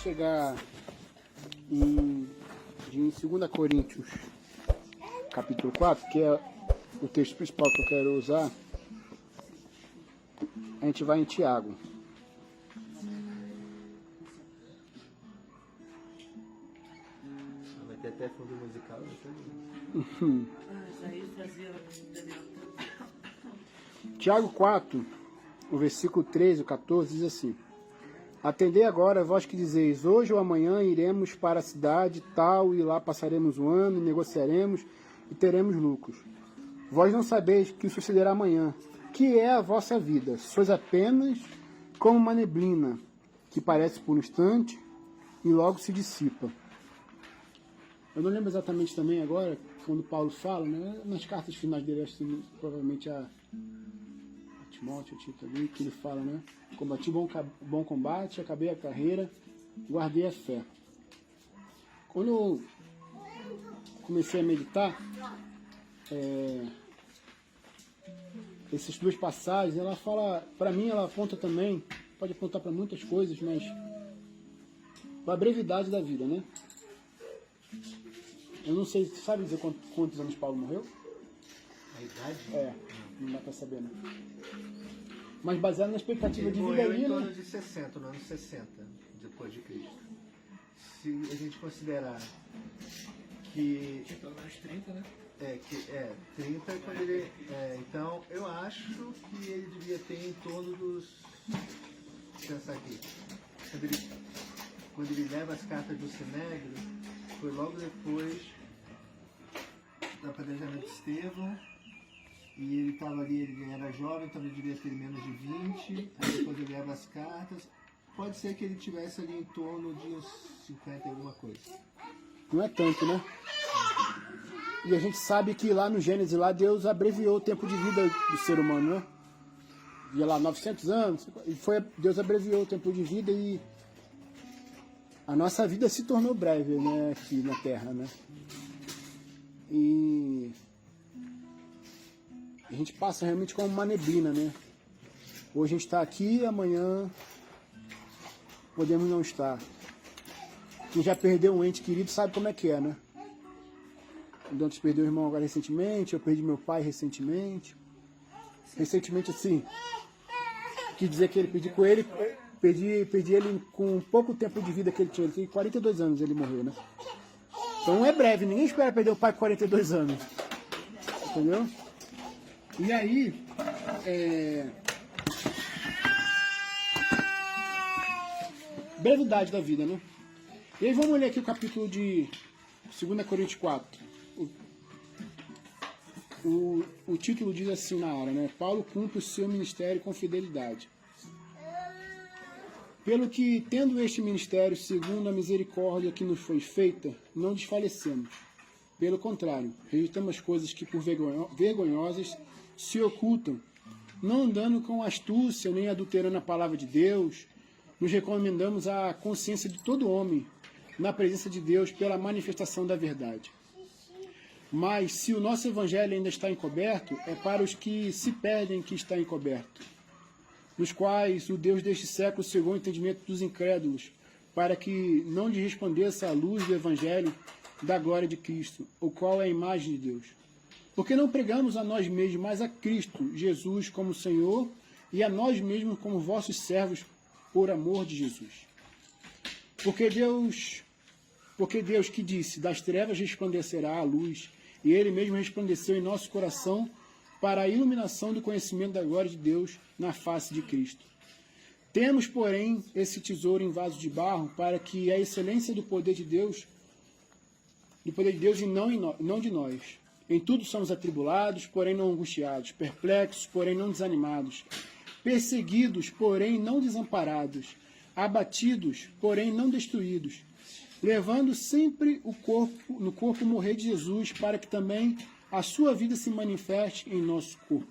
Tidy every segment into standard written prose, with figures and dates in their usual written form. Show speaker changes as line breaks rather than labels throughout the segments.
chegar em 2 Coríntios, capítulo 4, que é o texto principal que eu quero usar, a gente vai em Tiago.
Vai ter até fundo musical,
Tiago 4, o versículo 13 e 14 diz assim: Atendei agora, vós que dizeis, hoje ou amanhã iremos para a cidade tal, e lá passaremos um ano, e negociaremos, e teremos lucros. Vós não sabeis que sucederá amanhã, que é a vossa vida. Sois apenas como uma neblina, que parece por um instante, e logo se dissipa. Eu não lembro exatamente também agora, quando Paulo fala, né, nas cartas finais dele, acho que provavelmente a Timóteo, a Tito ali, que ele fala, né? Combati bom combate, acabei a carreira, guardei a fé. Quando eu comecei a meditar, essas duas passagens, ela fala, para mim ela aponta também, pode apontar para muitas coisas, mas para a brevidade da vida, né? Eu não sei, sabe dizer quantos anos Paulo morreu?
A idade?
Não dá para saber, né? Mas baseado na expectativa de vida
morreu
ali,
em torno
né?
de 60, no ano 60, depois de Cristo. Se a gente considerar que...
Pelo menos 30, né?
30 quando ele... então, eu acho que ele devia ter em torno dos... Deixa eu pensar aqui. Quando ele leva as cartas do Sinédrio, foi logo depois do apedrejamento de Estevão. E ele estava ali, ele era jovem, então ele devia ter menos de 20. Aí depois ele leva as cartas. Pode ser que ele tivesse ali em torno de uns 50 e alguma coisa.
Não é tanto, né? E a gente sabe que lá no Gênesis, lá Deus abreviou o tempo de vida do ser humano, né? Ia lá 900 anos, e Deus abreviou o tempo de vida e a nossa vida se tornou breve, né? Aqui na Terra, né? E a gente passa realmente como uma neblina, né? Hoje a gente está aqui, amanhã podemos não estar. Quem já perdeu um ente querido sabe como é que é, né? O Dantas perdeu o irmão agora recentemente, eu perdi meu pai recentemente. Recentemente, assim, quis dizer que ele perdi ele com pouco tempo de vida que ele tinha. Ele tinha 42 anos, ele morreu, né? Então é breve, ninguém espera perder o pai com 42 anos. Entendeu? E aí, brevidade da vida, né? E aí vamos ler aqui o capítulo de 2 Coríntios 4. O título diz assim na hora, né? Paulo cumpre o seu ministério com fidelidade. Pelo que, tendo este ministério, segundo a misericórdia que nos foi feita, não desfalecemos. Pelo contrário, rejeitamos as coisas que por vergonhosas se ocultam, não andando com astúcia nem adulterando a palavra de Deus, nos recomendamos à consciência de todo homem, na presença de Deus, pela manifestação da verdade. Mas, se o nosso evangelho ainda está encoberto, é para os que se perdem que está encoberto, nos quais o Deus deste século cegou o entendimento dos incrédulos, para que não lhes resplandeça a luz do evangelho da glória de Cristo, o qual é a imagem de Deus. Porque não pregamos a nós mesmos, mas a Cristo, Jesus como Senhor, e a nós mesmos como vossos servos, por amor de Jesus. Porque Deus que disse, das trevas resplandecerá a luz, e Ele mesmo resplandeceu em nosso coração para a iluminação do conhecimento da glória de Deus na face de Cristo. Temos, porém, esse tesouro em vaso de barro, para que a excelência do poder de Deus e não de nós. Em tudo somos atribulados, porém não angustiados, perplexos, porém não desanimados, perseguidos, porém não desamparados, abatidos, porém não destruídos, levando sempre no corpo morrer de Jesus, para que também a sua vida se manifeste em nosso corpo.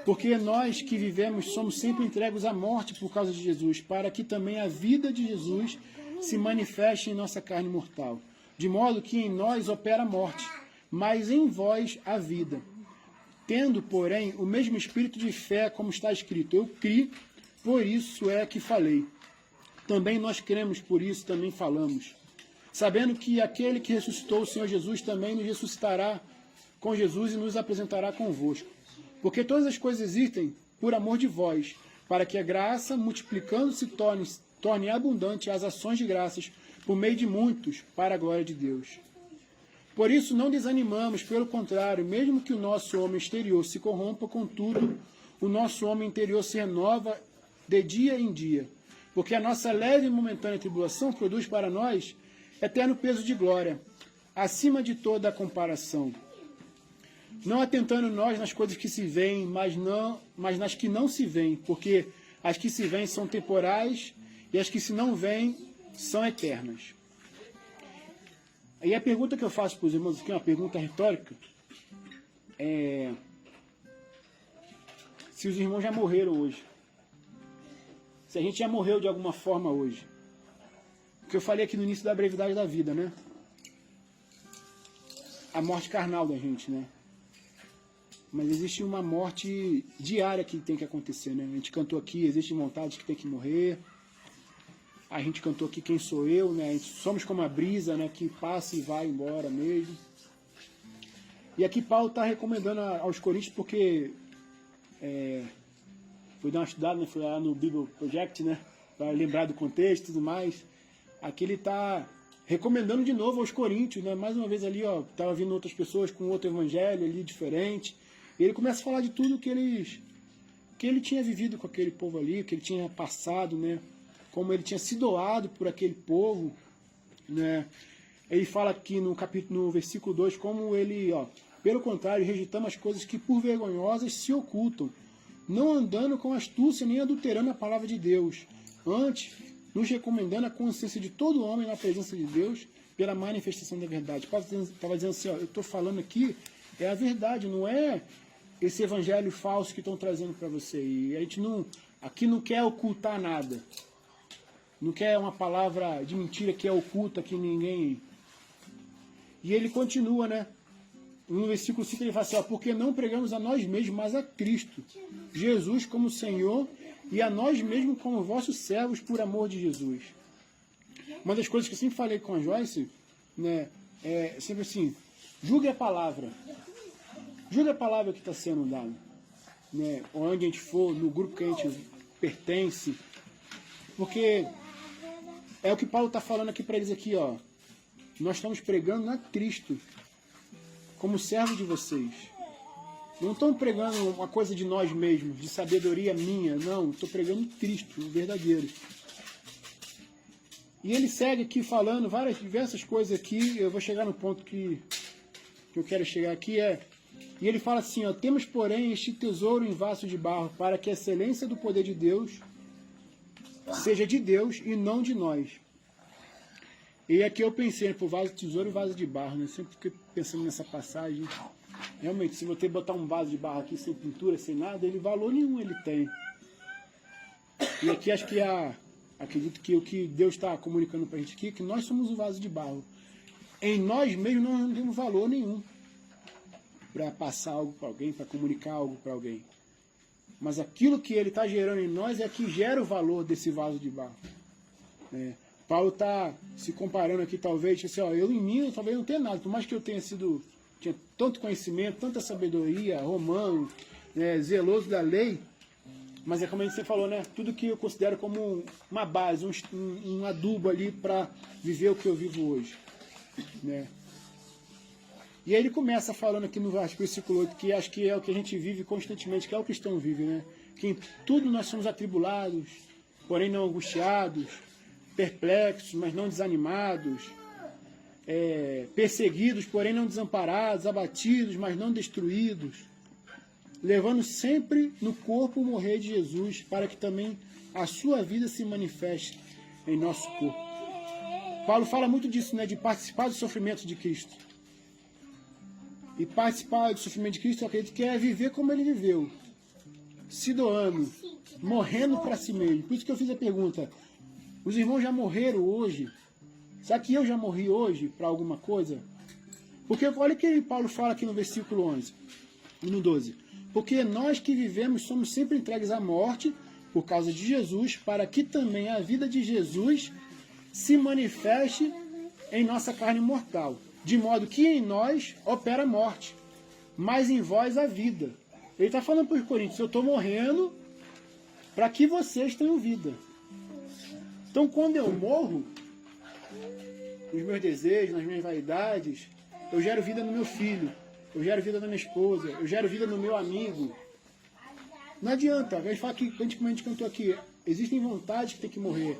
Porque nós que vivemos somos sempre entregues à morte por causa de Jesus, para que também a vida de Jesus se manifeste em nossa carne mortal. De modo que em nós opera a morte, mas em vós a vida. Tendo, porém, o mesmo espírito de fé, como está escrito, eu criei, por isso é que falei. também nós cremos, por isso também falamos, sabendo que aquele que ressuscitou o Senhor Jesus também nos ressuscitará com Jesus e nos apresentará convosco. Porque todas as coisas existem por amor de vós, para que a graça, multiplicando-se, torne abundante as ações de graças por meio de muitos, para a glória de Deus. Por isso não desanimamos, pelo contrário, mesmo que o nosso homem exterior se corrompa, contudo, o nosso homem interior se renova de dia em dia, porque a nossa leve e momentânea tribulação produz para nós eterno peso de glória, acima de toda a comparação. Não atentando nós nas coisas que se veem, mas nas que não se veem, porque as que se veem são temporais e as que se não veem são eternas. E a pergunta que eu faço para os irmãos aqui, uma pergunta retórica, é se os irmãos já morreram hoje. Se a gente já morreu de alguma forma hoje. Porque eu falei aqui no início da brevidade da vida, né? A morte carnal da gente, né? Mas existe uma morte diária que tem que acontecer, né? A gente cantou aqui, existem vontades que tem que morrer. A gente cantou aqui Quem Sou Eu, né? Somos como a brisa, né? Que passa e vai embora mesmo. E aqui Paulo está recomendando aos Coríntios, porque fui dar uma estudada, né? Fui lá no Bible Project, né? Para lembrar do contexto e tudo mais. Aqui ele está recomendando de novo aos Coríntios, né? Mais uma vez ali, ó, estava vindo outras pessoas com outro evangelho ali diferente. E ele começa a falar de tudo que ele tinha vivido com aquele povo ali, que ele tinha passado, né? Como ele tinha se doado por aquele povo, né? Ele fala aqui no versículo 2, como ele, ó, pelo contrário, rejeitamos as coisas que por vergonhosas se ocultam, não andando com astúcia nem adulterando a palavra de Deus, antes nos recomendando a consciência de todo homem na presença de Deus pela manifestação da verdade. Paulo estava dizendo assim, ó, eu estou falando aqui, é a verdade, não é esse evangelho falso que estão trazendo para você. E a gente aqui não quer ocultar nada. Não quer uma palavra de mentira que é oculta, que ninguém... E ele continua, né? No versículo 5 ele fala assim, ó, porque não pregamos a nós mesmos, mas a Cristo, Jesus como Senhor, e a nós mesmos como vossos servos por amor de Jesus. Uma das coisas que eu sempre falei com a Joyce, né, é sempre assim, julgue a palavra. Julgue a palavra que está sendo dada. Né, onde a gente for, no grupo que a gente pertence. Porque é o que Paulo está falando aqui para eles aqui, ó. Nós estamos pregando a Cristo como servo de vocês. Não estamos pregando uma coisa de nós mesmos, de sabedoria minha, não. Estou pregando Cristo, o verdadeiro. E ele segue aqui falando diversas coisas aqui. Eu vou chegar no ponto que eu quero chegar aqui. E ele fala assim, ó, temos, porém, este tesouro em vaso de barro, para que a excelência do poder de Deus seja de Deus e não de nós. E aqui eu pensei, por vaso de tesouro e vaso de barro, né? Sempre fiquei pensando nessa passagem. Realmente, se você botar um vaso de barro aqui sem pintura, sem nada, valor nenhum ele tem. E aqui acho que acredito que o que Deus está comunicando para a gente aqui, é que nós somos o vaso de barro. Em nós mesmos não temos valor nenhum para passar algo para alguém, para comunicar algo para alguém. Mas aquilo que ele está gerando em nós é que gera o valor desse vaso de barro. Paulo está se comparando aqui, talvez, assim, ó, eu em mim talvez não tenha nada, por mais que eu tinha tanto conhecimento, tanta sabedoria, romano, zeloso da lei, mas é como a gente sempre falou, né? Tudo que eu considero como uma base, um adubo ali para viver o que eu vivo hoje. Né? E aí ele começa falando aqui no versículo 8, que acho que é o que a gente vive constantemente, que é o cristão vive, né? Que em tudo nós somos atribulados, porém não angustiados, perplexos, mas não desanimados, perseguidos, porém não desamparados, abatidos, mas não destruídos, levando sempre no corpo o morrer de Jesus, para que também a sua vida se manifeste em nosso corpo. Paulo fala muito disso, né, de participar do sofrimento de Cristo. E participar do sofrimento de Cristo, eu acredito que é viver como ele viveu, se doando, morrendo para si mesmo. Por isso que eu fiz a pergunta, os irmãos já morreram hoje? Será que eu já morri hoje para alguma coisa? Porque olha o que Paulo fala aqui no versículo 11 e no 12. Porque nós que vivemos somos sempre entregues à morte por causa de Jesus, para que também a vida de Jesus se manifeste em nossa carne mortal, de modo que em nós opera a morte, mas em vós a vida. Ele está falando para os coríntios, eu estou morrendo para que vocês tenham vida. Então quando eu morro, nos meus desejos, nas minhas vaidades, eu gero vida no meu filho, eu gero vida na minha esposa, eu gero vida no meu amigo. Não adianta, a gente fala que, como a gente cantou aqui, existem vontades que tem que morrer.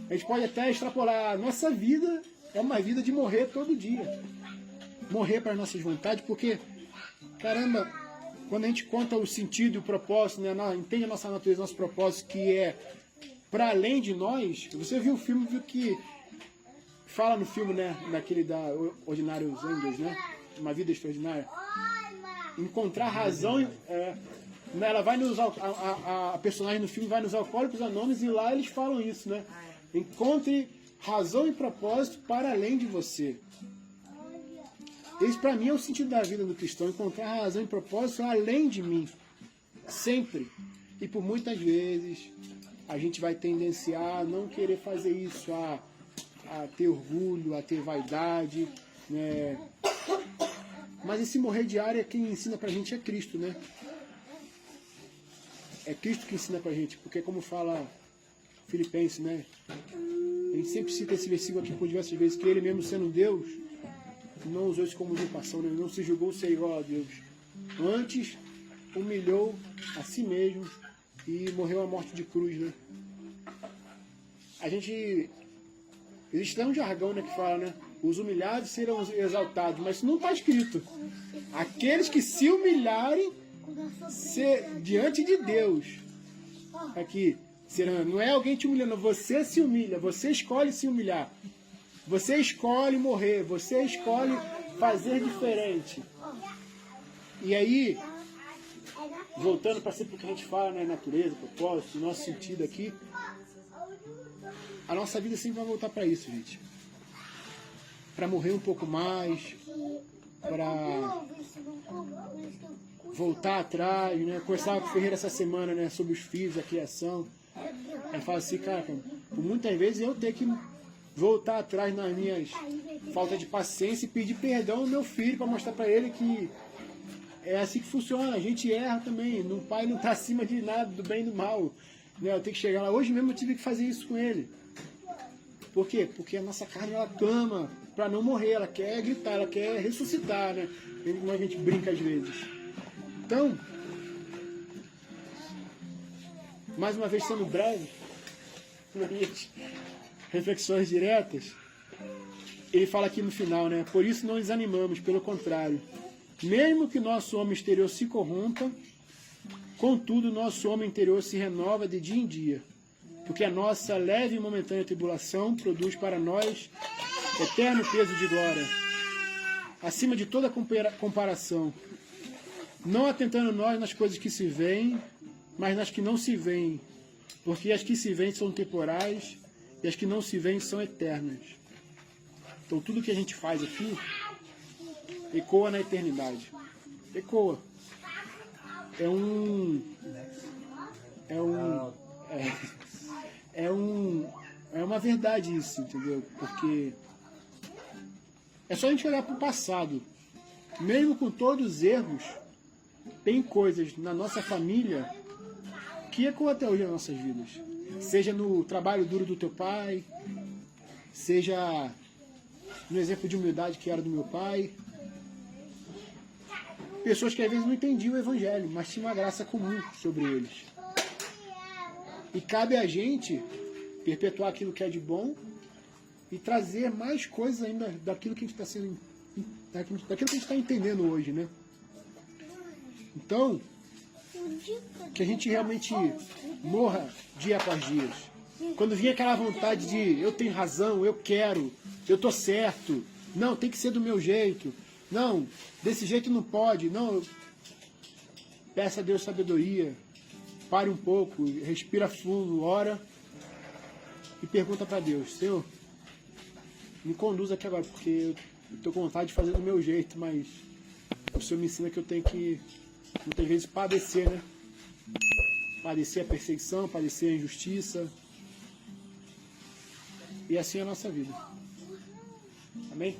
A gente pode até extrapolar, a nossa vida é uma vida de morrer todo dia. Morrer para as nossas vontades, porque, caramba, quando a gente conta o sentido e o propósito, né, entende a nossa natureza, nosso propósito, que é para além de nós. Você viu o filme, viu que fala no filme, né, daquele da Ordinários Angels, né, Uma Vida Extraordinária. Encontrar razão, ela vai nos a personagem no filme vai nos Alcoólicos Anônimos e lá eles falam isso, né? Encontre razão e propósito para além de você. Esse para mim é o sentido da vida do cristão, encontrar razão e propósito além de mim, sempre. E por muitas vezes a gente vai tendenciar a não querer fazer isso, a ter orgulho, a ter vaidade, né? Mas esse morrer diário, quem ensina pra gente é Cristo, né? É Cristo que ensina pra gente, porque como fala Filipenses, né? A gente sempre cita esse versículo aqui por diversas vezes, que ele mesmo sendo Deus, não usou isso como usurpação, né? Ele não se julgou ser igual a Deus. Antes, humilhou a si mesmo e morreu a morte de cruz, né? A gente... Existe até um jargão, né, que fala, né? Os humilhados serão exaltados, mas isso não está escrito. Aqueles que se humilharem diante de Deus. Aqui, serão, não é alguém te humilhando, você se humilha, você escolhe se humilhar. Você escolhe morrer, você escolhe fazer diferente. E aí, voltando para sempre o que a gente fala, né, natureza, propósito, nosso sentido aqui, a nossa vida sempre vai voltar para isso, gente. Para morrer um pouco mais, para voltar atrás, né? Conversava com o Ferreira essa semana, né, sobre os filhos, a criação. Aí fala assim, cara, por muitas vezes eu tenho que voltar atrás nas minhas falta de paciência e pedir perdão ao meu filho para mostrar para ele que é assim que funciona. A gente erra também. O pai não está acima de nada, do bem e do mal. Né? Eu tenho que chegar lá. Hoje mesmo eu tive que fazer isso com ele. Por quê? Porque a nossa carne ela clama para não morrer, ela quer gritar, ela quer ressuscitar, né? Como a gente brinca às vezes. Então, mais uma vez sendo breve, nas minhas reflexões diretas, ele fala aqui no final, né? Por isso não desanimamos, pelo contrário. Mesmo que nosso homem exterior se corrompa, contudo nosso homem interior se renova de dia em dia. Porque a nossa leve e momentânea tribulação produz para nós eterno peso de glória, acima de toda comparação, não atentando nós nas coisas que se veem, mas nas que não se veem, porque as que se veem são temporais e as que não se veem são eternas. Então tudo que a gente faz aqui ecoa na eternidade. Ecoa. É uma verdade isso, entendeu? Porque é só a gente olhar para o passado. Mesmo com todos os erros, tem coisas na nossa família que ecoam até hoje nas nossas vidas. Seja no trabalho duro do teu pai, seja no exemplo de humildade que era do meu pai. Pessoas que às vezes não entendiam o evangelho, mas tinham uma graça comum sobre eles. E cabe a gente perpetuar aquilo que é de bom e trazer mais coisas ainda daquilo que a gente está sendo, daquilo que a gente está entendendo hoje, né? Então, que a gente realmente morra dia após dia. Quando vinha aquela vontade de eu tenho razão, eu quero, eu tô certo, não, tem que ser do meu jeito, não, desse jeito não pode, não, peça a Deus sabedoria, pare um pouco, respira fundo, ora e pergunta para Deus, Senhor, me conduz aqui agora, porque eu estou com vontade de fazer do meu jeito, mas o Senhor me ensina que eu tenho que, muitas vezes, padecer, né? padecer a perseguição, padecer a injustiça. E assim é a nossa vida. Amém?